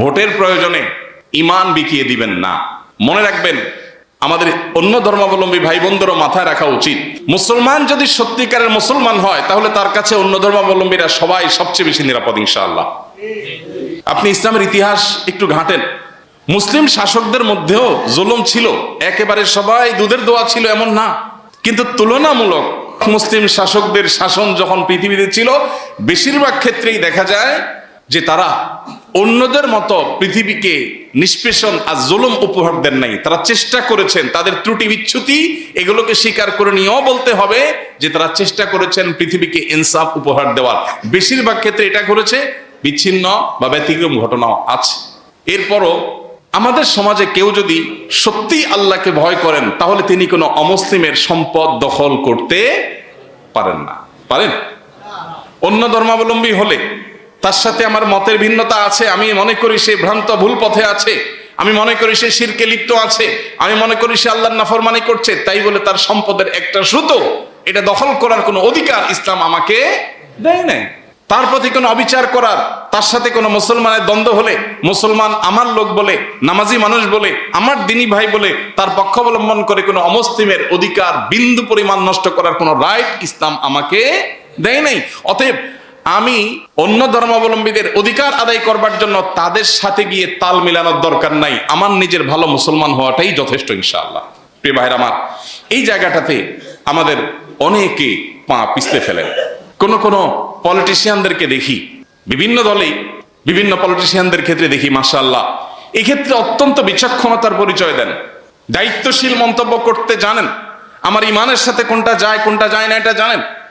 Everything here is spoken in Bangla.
ভোটের প্রয়োজনে ঈমান বিকিয়ে দিবেন না। মনে রাখবেন, আমাদের অন্য ধর্মাবলম্বী ভাই বোনদেরও মাথায় রাখা উচিত, মুসলমান যদি সত্যিকারের মুসলমান হয় তাহলে তার কাছে অন্য ধর্মাবলম্বীরা সবাই সবচেয়ে বেশি নিরাপদ ইনশাআল্লাহ। আপনি ইসলামের ইতিহাস একটু ঘাঁটেন, মুসলিম শাসকদের মধ্যেও জুলুম ছিল, একেবারে সবাই দুধের দোয়া ছিল এমন না, কিন্তু তুলনামূলক মুসলিম শাসকদের শাসন যখন পৃথিবীতে ছিল, বেশিরভাগ ক্ষেত্রেই দেখা যায় যে তারা অন্যদের মতো পৃথিবীকে নিষ্পেষণ আর জুলুম উপহার দেন নাই। তারা চেষ্টা করেছেন, তাদের ত্রুটি বিচ্যুতি এগুলোকে স্বীকার করে নিয়েও বলতে হবে যে তারা চেষ্টা করেছেন পৃথিবীকে ইনসাফ উপহার দেওয়ার। বেশিরভাগ ক্ষেত্রে এটা করেছে, বিচ্ছিন্ন বা ব্যতিক্রম ঘটনাও আছে। এরপরও আমাদের সমাজে কেউ যদি সত্যি আল্লাহকে ভয় করেন তাহলে তিনি কোনো অমুসলিমের সম্পদ দখল করতে পারেন না। পারেন? অন্য ধর্মাবলম্বী হলে তার সাথে আমার মতের ভিন্নতা আছে, আমি মনে করি সে ভ্রান্ত ভুল পথে আছে, আমি মনে করি সে শিরকে লিপ্ত আছে, আমি মনে করি সে আল্লাহর নাফরমানি করছে, তাই বলে তার সম্পদের একটা সুতো এটা দখল করার কোনো অধিকার ইসলাম আমাকে দেয় নাই। তার প্রতি কোনো অবিচার করার, তার সাথে কোনো মুসলমানের দ্বন্দ্ব হলে, মুসলমান আমার লোক বলে, নামাজি মানুষ বলে, আমার দিনী ভাই বলে তার পক্ষ অবলম্বন করে কোনো অমুসলিমের অধিকার বিন্দু পরিমাণ নষ্ট করার কোনো রাইট ইসলাম আমাকে দেয় নাই। অতএব আমি অন্য ধর্মাবলম্বীদের অধিকার আদায় করবার জন্য তাদের সাথে গিয়ে তাল মিলানোর দরকার নাই, আমার নিজের ভালো মুসলমান হওয়াটাই যথেষ্ট ইনশাআল্লাহ। প্রিয় ভাইরা আমার, এই জায়গাটাতে আমাদের অনেকে পা পিছলে ফেলেন। কোন পলিটিশিয়ানদেরকে দেখি, বিভিন্ন দলে বিভিন্ন পলিটিশিয়ানদের ক্ষেত্রে দেখি মাশাআল্লাহ এই ক্ষেত্রে অত্যন্ত বিচক্ষণতার পরিচয় দেন, দায়িত্বশীল মন্তব্য করতে জানেন, আমার ইমানের সাথে কোনটা যায় কোনটা যায় না এটা জানেন।